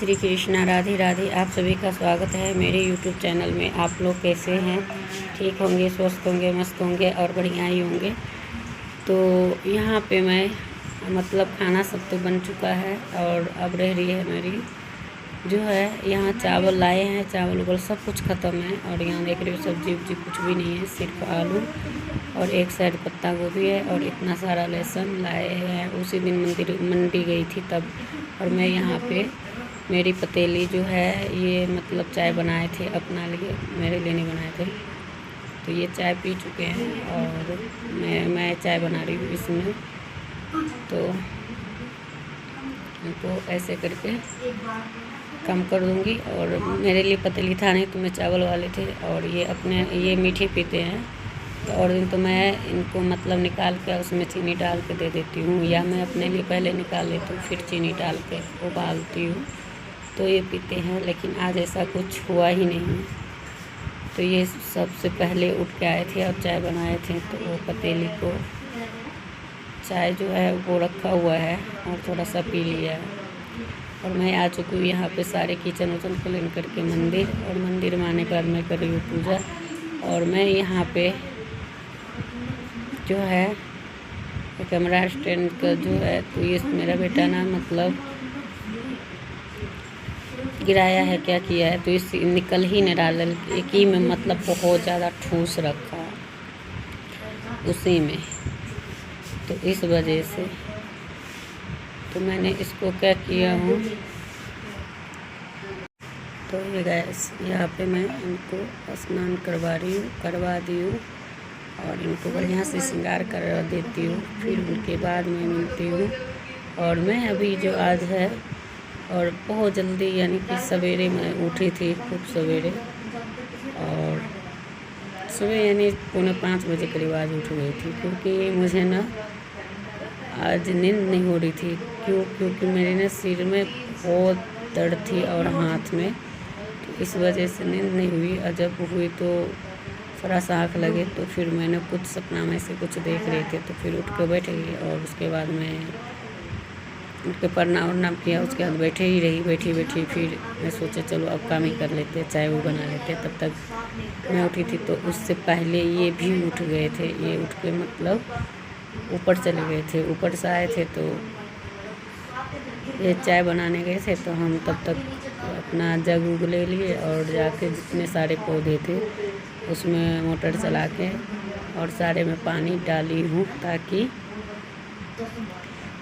श्री कृष्णा, राधे राधे। आप सभी का स्वागत है मेरे YouTube चैनल में। आप लोग कैसे हैं? ठीक होंगे, स्वस्थ होंगे, मस्त होंगे और बढ़िया ही होंगे। तो यहाँ पे मैं मतलब खाना सब तो बन चुका है और अब रह रही है मेरी जो है यहाँ चावल लाए हैं, चावल उवल सब कुछ ख़त्म है। और यहाँ देख रही हो सब्जी उब्जी कुछ भी नहीं है, सिर्फ आलू और एक साइड पत्ता गोभी है और इतना सारा लहसुन लाए हैं। उसी दिन मंडी गई थी तब। और मैं यहाँ पे मेरी पतीली जो है ये मतलब चाय बनाए थे अपना लिए, मेरे लिए नहीं बनाए थे। तो ये चाय पी चुके हैं और मैं चाय बना रही हूँ इसमें। तो इनको ऐसे करके कम कर दूँगी। और मेरे लिए पतीली था नहीं तो मैं चावल वाले थे और ये मीठे पीते हैं। तो और दिन तो मैं इनको मतलब निकाल के उसमें चीनी डाल के दे देती हूँ, या मैं अपने लिए पहले निकाल लेती हूँ फिर चीनी डाल के उबालती हूँ तो ये पीते हैं। लेकिन आज ऐसा कुछ हुआ ही नहीं। तो ये सबसे पहले उठ के आए थे और चाय बनाए थे, तो वो पतीली को चाय जो है वो रखा हुआ है और थोड़ा सा पी लिया है। और मैं आ चुकी हूँ यहाँ पे सारे किचन उचन क्लीन करके मंदिर, और मंदिर में आने के बाद मैं कर रही हूँ पूजा। और मैं यहाँ पे जो है कैमरा स्टैंड का जो है, तो ये मेरा बेटा ना मतलब गिराया है, क्या किया है तो इस निकल ही नहीं डाल, एक ही में मतलब बहुत ज़्यादा ठूस रखा उसी में। तो इस वजह से तो मैंने इसको क्या किया हूँ, तो ये गैस यहाँ पे मैं इनको स्नान करवा दी हूँ और इनको बढ़िया से श्रृंगार कर देती हूँ। फिर उनके बाद मैं मिलती हूँ। और मैं अभी जो आज है और बहुत जल्दी यानी कि सवेरे मैं उठी थी, खूब सवेरे, और सुबह यानी 4:45 बजे करीब आज उठ गई थी। क्योंकि मुझे ना आज नींद नहीं हो रही थी। क्योंकि मेरे ना सिर में बहुत दर्द थी और हाथ में, तो इस वजह से नींद नहीं हुई। और जब हुई तो थोड़ा सा आँख लगे तो फिर मैंने कुछ सपना में से कुछ देख रहे थे, तो फिर उठ के बैठ गई। और उसके बाद मैं उठ के प्रणाम किया। उसके बाद बैठी फिर मैं सोचा चलो अब काम ही कर लेते, चाय वो बना लेते। तब तक मैं उठी थी, तो उससे पहले ये भी उठ गए थे। ये उठ के मतलब ऊपर चले गए थे, ऊपर से आए थे तो ये चाय बनाने गए थे। तो हम तब तक अपना जग उग ले लिए और जाके जितने सारे पौधे थे उसमें मोटर चला के और सारे में पानी डाली हूँ, ताकि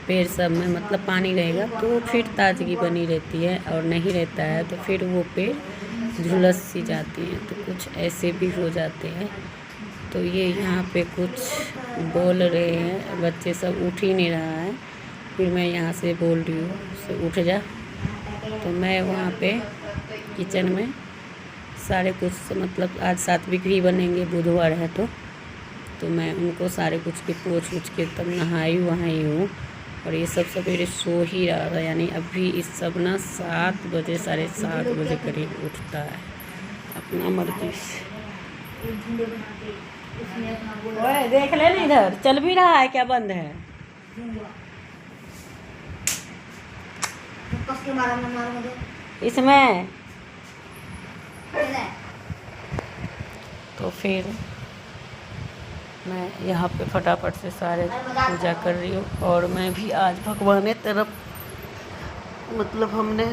पेड़ सब में मतलब पानी रहेगा तो फिर ताजगी बनी रहती है, और नहीं रहता है तो फिर वो पेड़ झुलस सी जाती हैं। तो कुछ ऐसे भी हो जाते हैं। तो ये यहाँ पे कुछ बोल रहे हैं, बच्चे सब उठ ही नहीं रहा है। फिर मैं यहाँ से बोल रही हूँ से उठ जा। तो मैं वहाँ पे किचन में सारे कुछ मतलब आज सात्विक भी बनेंगे, बुधवार है तो मैं उनको सारे कुछ के पोंछ उछ के तब नहाई वहाई हूँ। और ये सब सवेरे सो ही रहा था, यानी अभी इस सब ना 7 बजे 7:30 बजे करीब उठता है अपना मर्जी से। ओए देख ले ना, इधर चल भी रहा है क्या, बंद है? इसमें तो फिर मैं यहाँ पे फटाफट से सारे पूजा कर रही हूँ। और मैं भी आज भगवान तरफ मतलब हमने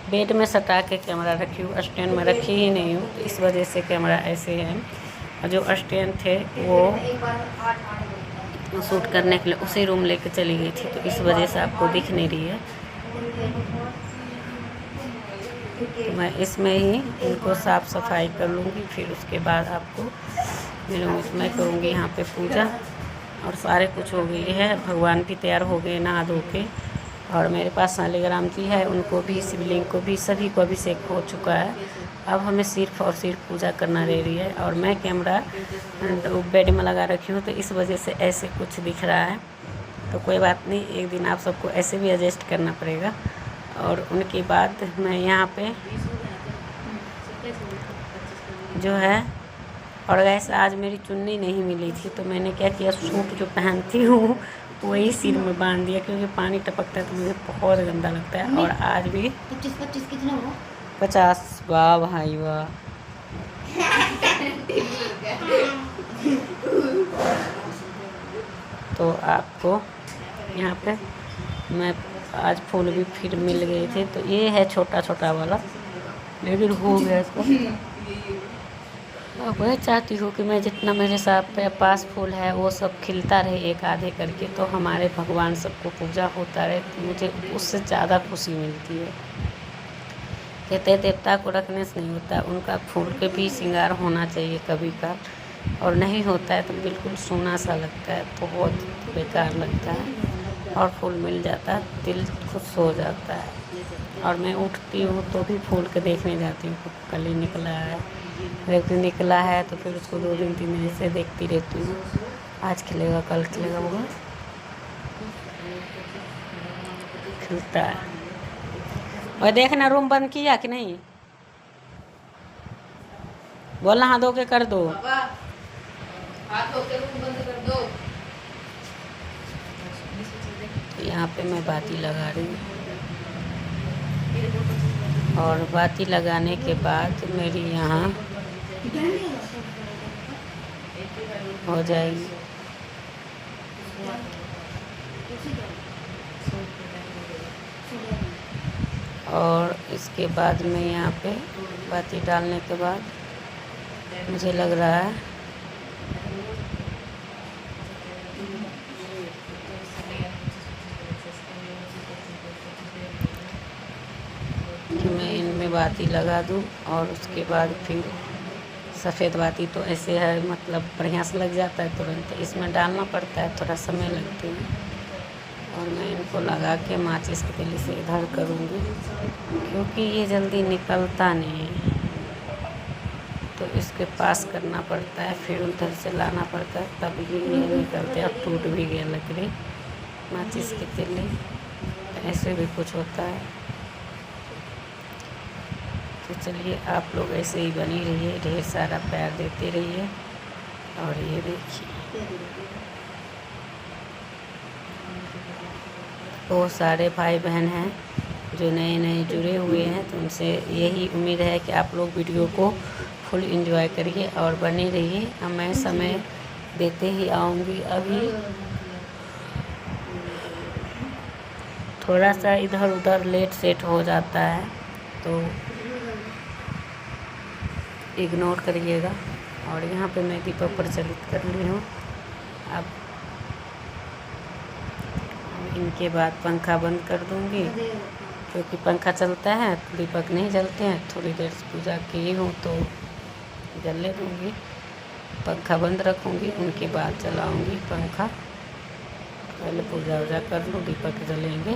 बेड में सटा के कैमरा रखी हूँ, स्टैंड में रखी ही नहीं हूँ। इस वजह से कैमरा ऐसे है। और जो स्टैंड थे वो शूट करने के लिए उसी रूम लेके चली गई थी, तो इस वजह से आपको दिख नहीं रही है। तो मैं इसमें ही इनको साफ़ सफाई कर लूँगी, फिर उसके बाद आपको मिलूँगी। मैं करूँगी यहाँ पे पूजा और सारे कुछ हो गई है। भगवान भी तैयार हो गए नहा धो के। और मेरे पास शालिग्राम जी है, उनको भी, शिवलिंग को भी, सभी को अभिषेक हो चुका है। अब हमें सिर्फ और सिर्फ पूजा करना रह रही है। और मैं कैमरा बेड में लगा रखी हूँ, तो इस वजह से ऐसे कुछ दिख रहा है। तो कोई बात नहीं, एक दिन आप सबको ऐसे भी एडजस्ट करना पड़ेगा। और उनके बाद मैं यहाँ पे जो है, और वैसे आज मेरी चुन्नी नहीं मिली थी, तो मैंने क्या किया, सूट जो पहनती हूँ वही सिर में बांध दिया, क्योंकि पानी टपकता है तो मुझे बहुत गंदा लगता है। और आज भी 25 कितना हुआ? 50। वाह भाई वाह। तो आपको यहाँ पे मैं आज फूल भी फिर मिल गए थे, तो ये है छोटा छोटा वाला, लेकिन हो गया इसको। अब वह चाहती हूँ कि मैं जितना मेरे साथ पे पास फूल है वो सब खिलता रहे एक आधे करके, तो हमारे भगवान सबको पूजा होता रहे, तो मुझे उससे ज़्यादा खुशी मिलती है। कहते हैं देवता को रखने से नहीं होता, उनका फूल के भी श्रृंगार होना चाहिए कभी का, और नहीं होता है तो बिल्कुल सूना सा लगता है, बहुत बेकार लगता है। और फूल मिल जाता है दिल खुश हो जाता है। और मैं उठती हूँ तो भी फूल के देखने जाती हूँ, कल ही निकला है, एक दिन निकला है तो फिर उसको 2 दिन 3 दिन से देखती रहती हूँ, आज खिलेगा कल खिलेगा, वो खिलता है। और देखना रूम बंद किया कि नहीं, बोलना हाथ धो के कर दो, हाथ धो के रूम बंद कर दो। तो यहाँ पे मैं बाती लगा रही हूँ, और बाती लगाने के बाद मेरी यहाँ हो जाएगी। और इसके बाद में यहाँ पे बाती डालने के बाद मुझे लग रहा है कि मैं इनमें बाती लगा दूँ, और उसके बाद फिर सफ़ेद बाती तो ऐसे है, मतलब बढ़िया से लग जाता है तुरंत, इसमें डालना पड़ता है, थोड़ा समय लगती है। और मैं इनको लगा के माचिस के तेली से इधर करूँगी, क्योंकि ये जल्दी निकलता नहीं है, तो इसके पास करना पड़ता है, फिर उधर से लाना पड़ता है, तब ये निकलते हैं। और टूट भी गया लकड़ी माचिस की तेली, ऐसे भी कुछ होता है। तो चलिए आप लोग ऐसे ही बनी रहिए, ढेर सारा प्यार देते रहिए। और ये देखिए बहुत सारे भाई बहन हैं जो नए नए जुड़े हुए हैं, तो उनसे यही उम्मीद है कि आप लोग वीडियो को फुल एंजॉय करिए और बने रहिए। अब मैं समय देते ही आऊँगी। अभी थोड़ा सा इधर उधर लेट सेट हो जाता है तो इग्नोर करिएगा। और यहाँ पे मैं दीपक प्रज्वलित कर ली हूँ। अब इनके बाद पंखा बंद कर दूँगी, क्योंकि पंखा चलता है तो दीपक नहीं जलते हैं। थोड़ी देर से पूजा की हूँ तो जलने दूँगी, पंखा बंद रखूँगी, उनके बाद चलाऊँगी पंखा। पहले पूजा वूजा कर लूँ, दीपक जलेंगे।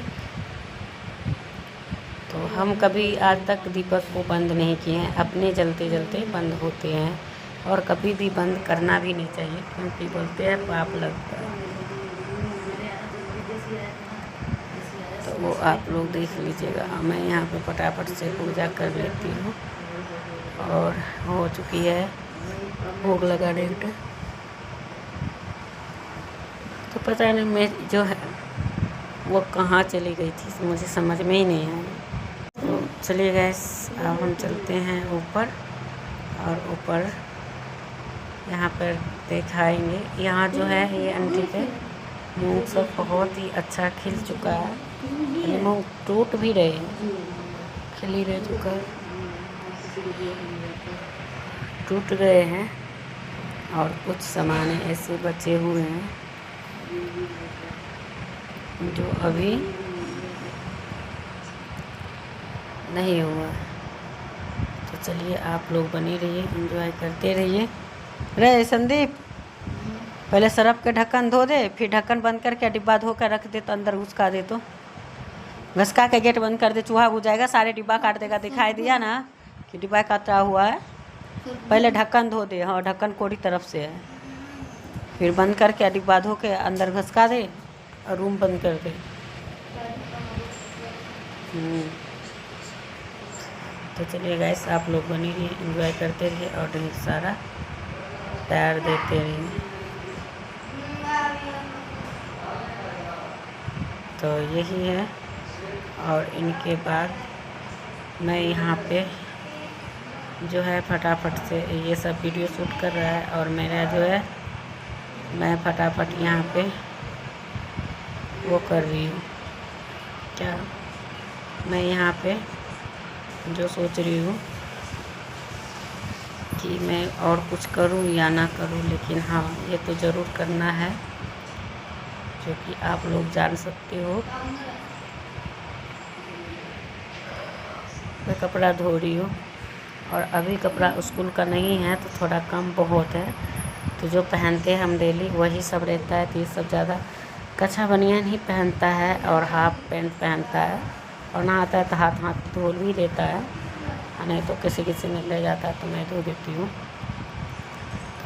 तो हम कभी आज तक दीपक को बंद नहीं किए हैं, अपने जलते जलते बंद होते हैं। और कभी भी बंद करना भी नहीं चाहिए, क्योंकि बोलते हैं पाप लगता है। तो वो आप लोग देख लीजिएगा। मैं यहाँ पे फटाफट से पूजा कर लेती हूँ, और हो चुकी है भोग लगाने का। तो पता नहीं मैं जो है वो कहाँ चली गई थी, मुझे समझ में ही नहीं आया। तो चलिए गैस, अब हम चलते हैं ऊपर, और ऊपर यहाँ पर दिखाएंगे। यहाँ जो है ये आंटी के मूँग सब बहुत ही अच्छा खिल चुका है, यानी मूँग टूट भी रहे हैं, खिल ही रह चुका है, टूट गए हैं। और कुछ सामान ऐसे बचे हुए हैं जो अभी नहीं हुआ। तो चलिए आप लोग बने रहिए, एंजॉय करते रहिए। रे संदीप, पहले सरफ के ढक्कन धो दे, फिर ढक्कन बंद करके डिब्बा धो कर रख दे, तो अंदर घुसका दे, तो घसका के गेट बंद कर दे, चूहा घुस जाएगा, सारे डिब्बा काट देगा। दिखाई दिया ना कि डिब्बा काटा हुआ है। पहले ढक्कन धो दे, हाँ ढक्कन कोरी तरफ से है, फिर बंद करके डिब्बा धो के अंदर घसका दे और रूम बंद कर दे। तो चलिए गाइस, आप लोग बनी रहिए, एंजॉय करते रहिए और ढेर सारा प्यार देते रहिए। तो यही है। और इनके बाद मैं यहाँ पे जो है फटाफट से ये सब वीडियो शूट कर रहा है, और मेरा जो है मैं फटाफट यहाँ पे वो कर रही हूँ, क्या मैं यहाँ पे जो सोच रही हूँ कि मैं और कुछ करूँ या ना करूँ, लेकिन हाँ ये तो ज़रूर करना है, जो कि आप लोग जान सकते हो। मैं कपड़ा धो रही हूँ, और अभी कपड़ा स्कूल का नहीं है तो थोड़ा कम बहुत है, तो जो पहनते हैं हम डेली वही सब रहता है। तो ये सब ज़्यादा कच्छा बनियान ही पहनता है और हाफ पैंट पहनता है, और नहाता है तो हाथ धो भी देता है, नहीं तो किसी किसी में ले जाता है तो मैं धो देती हूँ।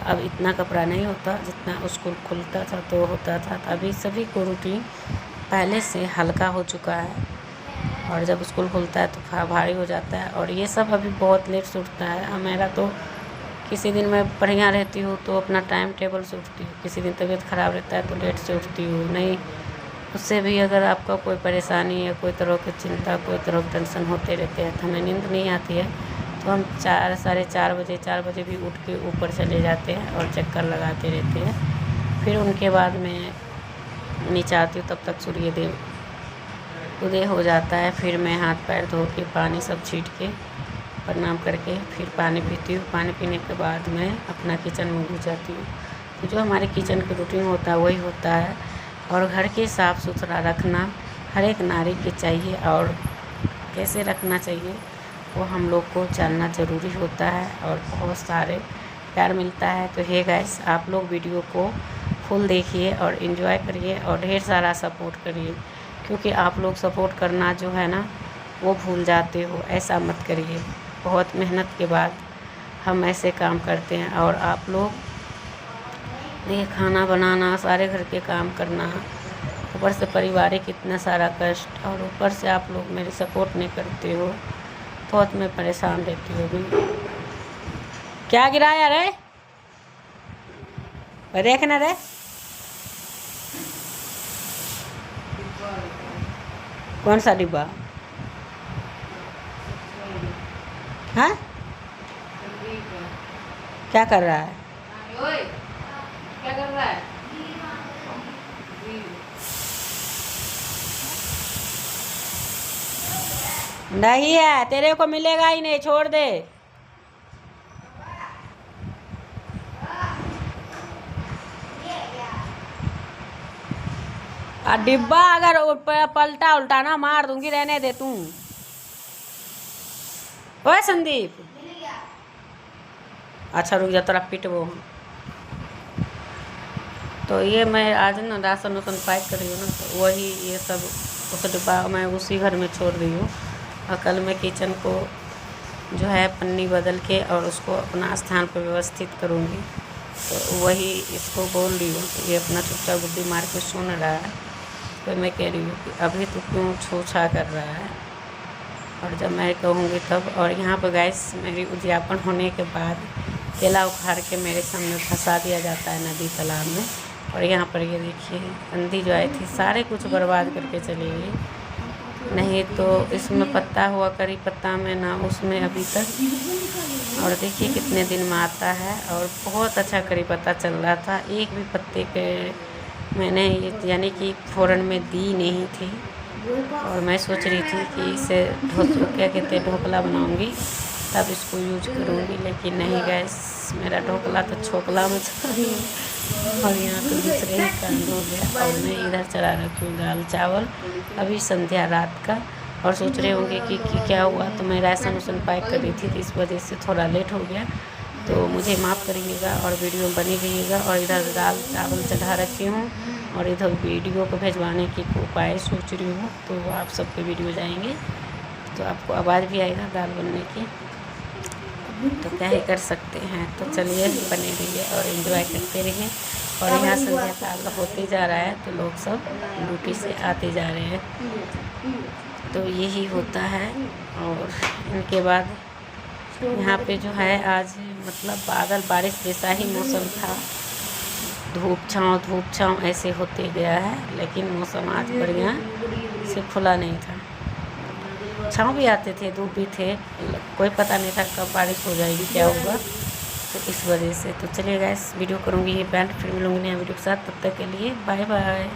अब इतना कपड़ा नहीं होता जितना स्कूल खुलता था तो होता था। अभी सभी को रूटीन पहले से हल्का हो चुका है, और जब स्कूल खुलता है तो भारी हो जाता है। और ये सब अभी बहुत लेट से उठता है। मेरा तो किसी दिन मैं बढ़िया रहती हूँ तो अपना टाइम टेबल से उठती हूँ, किसी दिन तबीयत ख़राब रहता है तो लेट से उठती हूँ। नहीं, उससे भी अगर आपका कोई परेशानी या कोई तरह की चिंता, कोई तरह की टेंशन होते रहते हैं तो हमें नींद नहीं आती है, तो हम 4 साढ़े 4 बजे 4 बजे भी उठ के ऊपर चले जाते हैं और चक्कर लगाते रहते हैं। फिर उनके बाद में नीचे आती हूँ, तब तक सूर्यदेव उदय हो जाता है। फिर मैं हाथ पैर धो के पानी सब छीट के प्रणाम करके फिर पानी पीती हूँ। पानी पीने के बाद मैं अपना किचन में घुस जाती हूँ। तो जो हमारे किचन की रूटीन होता है वही होता है, और घर के साफ़ सुथरा रखना हर एक नारी के चाहिए, और कैसे रखना चाहिए वो हम लोग को जानना ज़रूरी होता है, और बहुत सारे प्यार मिलता है। तो हे गाइस, आप लोग वीडियो को फुल देखिए और एंजॉय करिए और ढेर सारा सपोर्ट करिए, क्योंकि आप लोग सपोर्ट करना जो है ना वो भूल जाते हो, ऐसा मत करिए। बहुत मेहनत के बाद हम ऐसे काम करते हैं, और आप लोग ये खाना बनाना, सारे घर के काम करना, ऊपर से पारिवारिक इतना सारा कष्ट, और ऊपर से आप लोग मेरी सपोर्ट नहीं करते हो, बहुत मैं परेशान रहती हूँ। क्या गिराया रे? देखना रे, कौन सा डिब्बा? हाँ, क्या कर रहा है? क्या कर रहा है? नहीं है, तेरे को मिलेगा ही नहीं, छोड़ दे। डिब्बा अगर पलटा उल्टा ना मार दूंगी, रहने दे तू। ओए संदीप, अच्छा रुक जा, तेरा पिटबो। तो ये मैं आज ना राशन वासन पैक कर रही हूँ ना, तो वही ये सब उस डिब्बा मैं उसी घर में छोड़ रही हूँ, और कल मैं किचन को जो है पन्नी बदल के और उसको अपना स्थान पर व्यवस्थित करूँगी। तो वही इसको बोल रही हूँ, तो ये अपना चुपचाप बुद्धि मार के सुन रहा है। तो मैं कह रही हूँ कि अभी तो क्यों छूछा कर रहा है, और जब मैं कहूँगी तब। और यहाँ पर गैस मेरी उद्यापन होने के बाद केला उखाड़ के मेरे सामने फंसा दिया जाता है नदी तालाब में। और यहाँ पर ये देखिए आंधी जो आई थी सारे कुछ बर्बाद करके चली गई, नहीं तो इसमें पत्ता हुआ करी पत्ता में ना, उसमें अभी तक। और देखिए कितने दिन में आता है, और बहुत अच्छा करी पत्ता चल रहा था। एक भी पत्ते के मैंने यानी कि फ़ौरन में दी नहीं थी, और मैं सोच रही थी कि इसे क्या कहते हैं ढोकला बनाऊंगी तब इसको यूज करूंगी, लेकिन नहीं गैस, मेरा ढोकला तो छोकला में चल रही है। और यहाँ तो दूसरे ही काम हो गया, और मैं इधर चला रखी हूँ दाल चावल, अभी संध्या रात का। और सोच रहे होंगे कि क्या हुआ, तो मैं राशन वासन पैक कर रही थी, तो इस वजह से थोड़ा लेट हो गया, तो मुझे माफ़ करिएगा और वीडियो में बनी रहिएगा। और इधर दाल चावल चढ़ा रखी हूँ, और इधर वीडियो को भेजवाने की उपाय सोच रही हूँ, तो आप सब पे वीडियो जाएंगे तो आपको आवाज़ भी आएगा दाल बनने की, तो क्या ही कर सकते हैं। तो चलिए बने रहिए और एंजॉय करते रहिए। और यहाँ संध्या काल होते जा रहा है, तो लोग सब ड्यूटी से आते जा रहे हैं, तो यही होता है। और इनके बाद यहाँ पे जो है आज मतलब बादल बारिश जैसा ही मौसम था, धूप छाँव ऐसे होते गया है, लेकिन मौसम आज बढ़िया से खुला नहीं था। छाँव भी आते थे, धूप भी थे, कोई पता नहीं था कब बारिश हो जाएगी, क्या होगा, तो इस वजह से। तो चलिए गाइस, वीडियो करूँगी ये बैंड, फिर मिलूँगी नया वीडियो के साथ। तब तक के लिए बाय बाय।